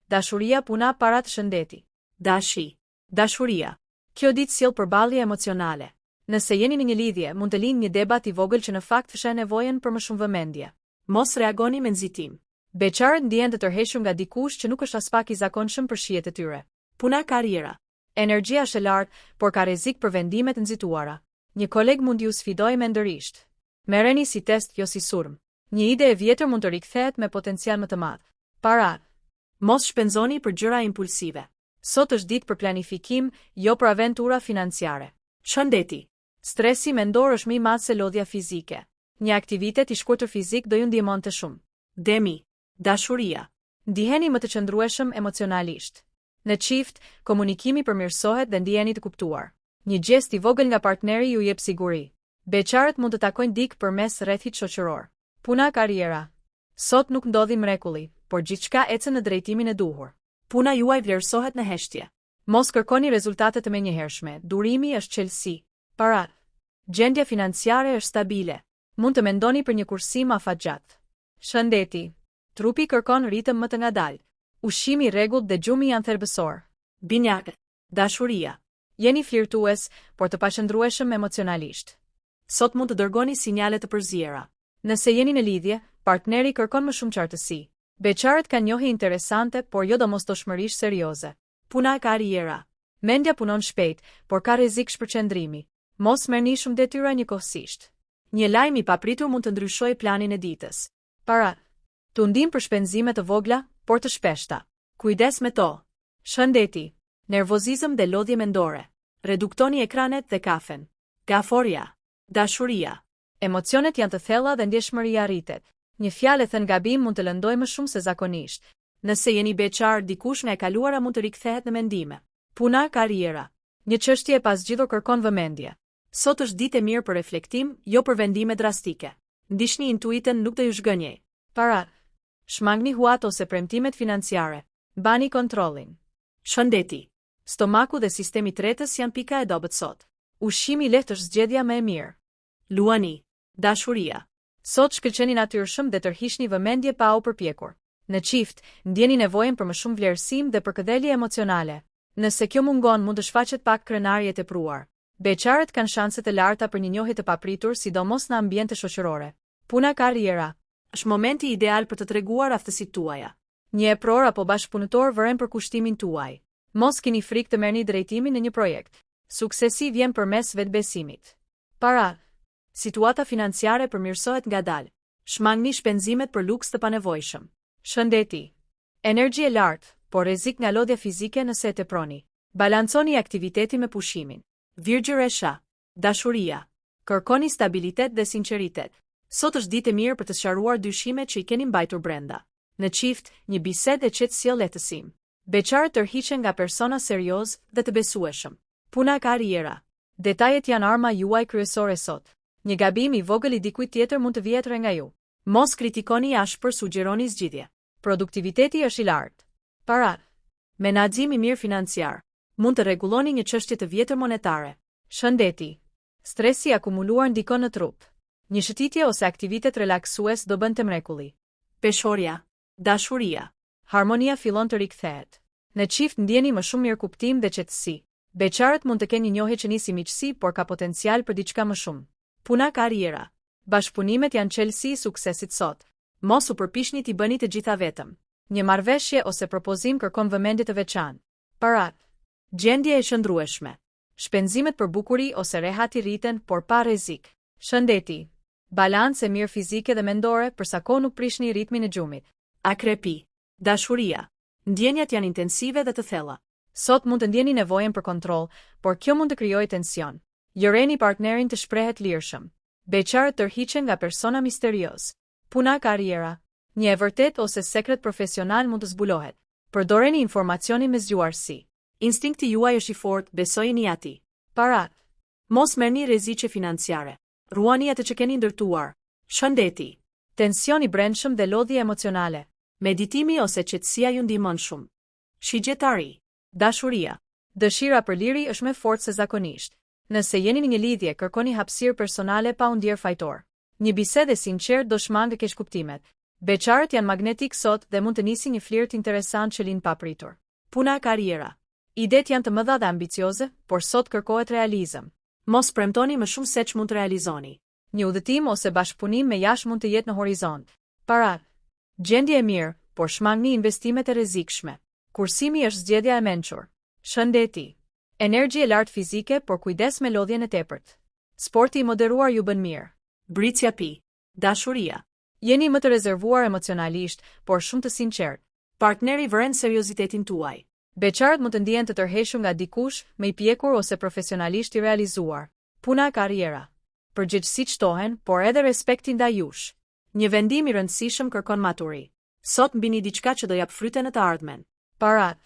dashuria, puna, parat, shëndeti. Dashuria. Kjo ditë sjell përballje emocionale. Nëse jeni në një lidhje, mund të lindë një debat I vogël që në fakt fshen nevojën për më shumë vëmendje. Mos reagoni me nxitim. Beqarët ndjehen të tërhequr nga dikush që nuk është as pak I zakonshëm për shijet e tyre. Puna, karriera. Energjia është e lartë, por ka rrezik për vendimet të nxituara. Një koleg mund ju sfidojë mendërisht. Merreni si test, jo si sulm. Një ide e vjetër mund të rikthehet me potencial më të madh. Para. Mos shpenzoni për gjëra impulsive. Sot është ditë për planifikim, jo për aventura financiare. Shëndeti. Stresi mendor është më I madh se lodhja fizike. Një aktivitet I shkurtër fizik do ju ndihmonte shumë. Demi. Dashuria. Ndiheni më të qëndrueshëm emocionalisht. Në çift, komunikimi përmirësohet dhe ndiheni të kuptuar. Një gjest I vogël nga partneri ju jep siguri. Beqarët mund të takojnë dikë përmes rrethit shoqëror. Puna, karriera. Sot nuk ndodhi mrekulli, por gjithçka ecën në drejtimin e duhur. Puna juaj vlerësohet në heshtje. Mos kërkoni rezultate të menjëhershme. Durimi është qelësi. Para. Gjendja financiare është stabile. Mund të mendoni për një kursim afatgjat. Shëndeti. Trupi kërkon ritëm më të ngadalë. Ushqimi I rregullt dhe gjumi janë thelbësor. Binjak. Dashuria. Jeni flirtues, por të pashëndrueshëm emocionalisht. Sot mund të dërgoni sinjale të përziera. Nëse jeni në lidhje, partneri kërkon më shumë qartësi. Beqarët kanë njohje interesante, por jo domosdoshmërisht serioze. Puna, karriera. Mendja punon shpejt, por ka rrezik shpërqendrimi. Mos merrni shumë detyra njëkohësisht. Një lajm I papritur mund të ndryshojë planin e ditës. Para. Tundim për shpenzime të vogla, por të shpeshta. Kujdes me to. Shëndeti. Nervozizëm dhe lodhje mendore. Reduktoni ekranet dhe kafen. Gaforia. Dashuria. Emocionet janë të thella dhe ndjeshmëria rritet. Një fjalë e thënë gabim mund të lëndojë më shumë se zakonisht. Nëse jeni beqar, dikush nga e kaluara mund të rikthehet në mendime. Puna, karriera. Një çështje e pasgjidhur kërkon vëmendje. Sot është ditë e mirë për reflektim, jo për vendime drastike. Ndiqni intuitën, nuk të ju zhgënjej. Para. Shmangni huat ose premtimet financiare. Bani kontrollin. Shëndeti. Stomaku dhe sistemi tretës janë pika e dobët sot. Ushqimi I lehtë është zgjedhja më e mirë. Luani. Dashuria. Sot shkëlqeni natyrshëm dhe tërhiqni vëmendje pa u përpjekur. Në çift, ndjeni nevojën për më shumë vlerësim dhe përkëdhelje emocionale. Nëse kjo mungon, mund të shfaqet pak krenarje e tepruar. Beqarët kanë shanse të larta për një njohje të papritur, sidomos në ambiente shoqërore. Puna, karriera. Është momenti ideal për të treguar aftësitë tuaja. Një epror apo bashkëpunëtor vëren për kushtimin tuaj. Mos keni frikë të merrni drejtimin në një projekt. Suksesi vjen përmes vetbesimit. Para. Situata financiare përmirësohet ngadalë. Shmangni shpenzimet për luks të panevojshëm. Shëndeti. Energji e lartë, por rrezik nga lodhja fizike nëse e teproni. Balanconi aktivitetin me pushimin. Virgjëresha. Dashuria. Kërkoni stabilitet dhe sinqeritet. Sot është ditë e mirë për të sqaruar dyshimet që I keni mbajtur brenda. Në çift, një bisedë e qetë sjell lehtësim. Beqarët tërhiqen nga persona serioz dhe të besueshëm. Puna, karriera. Detajet janë arma juaj kryesore sot. Një gabim I vogël I dikujt tjetër mund të vjetre nga ju. Mos kritikoni ashpër, sugjeroni zgjidhje. Produktiviteti është I lartë. Para. Menaxhim I mirë financiar. Mund të rregulloni një çështje të vjetër monetare. Shëndeti. Stresi I akumuluar ndikon në trup. Një shëtitje ose aktivitet relaksues do bën të mrekulli. Peshorja. Dashuria. Harmonia fillon të rikthehet. Në çift ndjeni më shumë mirëkuptim dhe qetësi. Beqarët mund të kenë një njohje që nisi miqësi, por ka potencial për diçka më shumë. Puna, karriera. Bashkëpunimet janë çelësi I suksesit sot. Mos u përpiqni t'i bëni të gjitha vetëm. Një marrëveshje ose propozim kërkon vëmendje të veçantë. Para. Gjendje e qëndrueshme. Shpenzimet për bukuri ose rehati rriten, por pa rrezik. Shëndeti. Balancë e mirë fizike dhe mendore, përsa kohë nuk prishni ritmin e gjumit. Akrepi. Dashuria. Ndjenjat janë intensive dhe të thella. Sot mund të ndjeni nevojën për kontroll, por kjo mund të krijojë tension. Lëreni partnerin të shprehet lirshëm. Beqarët tërhiqen nga persona misterioz. Puna, karriera. Një e vërtet ose sekret profesional mund të zbulohet. Përdoreni informacionin me zgjuarsi. Instinkti juaj është I fortë, besojeni atij. Para. Mos merrni rreziqe financiare. Ruani atë që keni ndërtuar. Shëndeti. Tensioni I brendshëm dhe lodhje emocionale. Meditimi ose qetësia ju ndihmon shumë. Shigjetari. Dashuria. Dëshira për liri është më fortë se zakonisht. Nëse jeni në një lidhje, kërkoni hapësirë personale pa u ndier fajtor. Një bisedë e sinqertë do shmangë keqkuptimet. Beqarët janë magnetik sot dhe mund të nisi një flirt interesant që lind papritur. Puna e karriera. Idet janë të mëdha dhe ambicioze, por sot kërkohet realizëm. Mos premtoni më shumë se që mund të realizoni. Një udhëtim ose bashkëpunim me jashtë mund të jetë në horizont. Parat. Gjendje e mirë, por shmangni investimet e rrezikshme. Kursimi është zgjedhja e mençur. Shëndeti. Energji e lartë fizike, por kujdes me lodhjen e tepërt. Sporti i moderuar ju bën mirë. Bricja pi. Dashuria. Jeni më të rezervuar emocionalisht, por shumë të sinqert. Partneri vëren seriozitetin tuaj. Beqarët mund të ndihen të tërhequr nga dikush, me i pjekur ose profesionalisht i realizuar. Puna e karriera. Përgjegjësi shtohen, por edhe respekti ndaj jush. Një vendim i rëndësishëm kërkon maturi. Sot mbini diçka që do jap fryte në të ardhmen. Parat.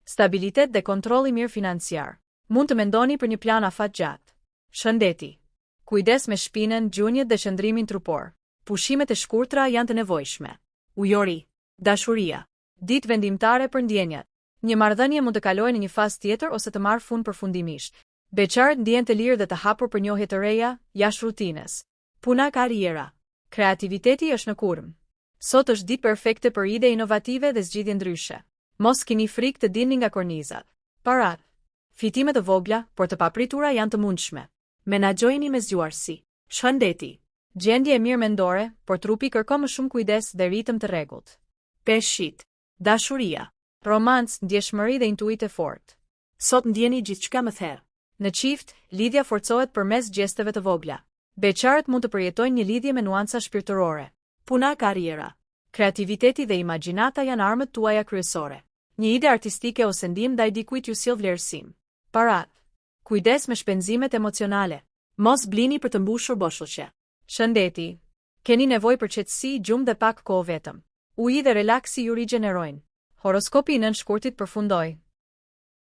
Stabilitet dhe kontroll i mirë financiar. Mund të mendoni për një plan afatgjat. Shëndeti. Kujdes me shpinën, gjunjët dhe qëndrimin trupor. Pushimet e shkurtra janë të nevojshme. Ujori. Dashuria. Ditë vendimtare për ndjenjat. Një marrëdhënie mund të kalojë në një fazë tjetër ose të marrë fund përfundimisht. Beqarët ndjehen të lirë dhe të hapur për njohje të reja, jashtë rutinës. Puna e karriera. Kreativiteti është në kurm. Sot është ditë perfekte për ide inovative dhe zgjidhje ndryshe. Mos keni frikë të dilni nga kornizat. Parat. Fitimet të vogla, por të papritura janë të mundshme. Menaxhojeni me zgjuarsi. Shëndeti. Gjendje e mirë mendore, por trupi kërkon më shumë kujdes dhe ritëm të rregullt. Peshqit. Dashuria. Romancë, ndjeshmëri dhe intuitë fortë. Sot ndjeni gjithçka më thellë. Në çift, lidhja forcohet përmes gjesteve të vogla. Beqarët mund të përjetojnë një lidhje me nuanca shpirtërore. Puna e karriera. Kreativiteti dhe imagjinata janë armët tuaja kryesore. Një ide artistike ose ndihmë ndaj dikujt ju sjell vlerësim. Parat. Kujdes me shpenzimet emocionale. Mos blini për të mbushur boshuqe. Shëndeti. Keni nevojë për qetësi, gjumë dhe pak kohë vetëm. Uji dhe relaksi ju rigjenerojnë. Horoskopi i nënshkurtit përfundoi.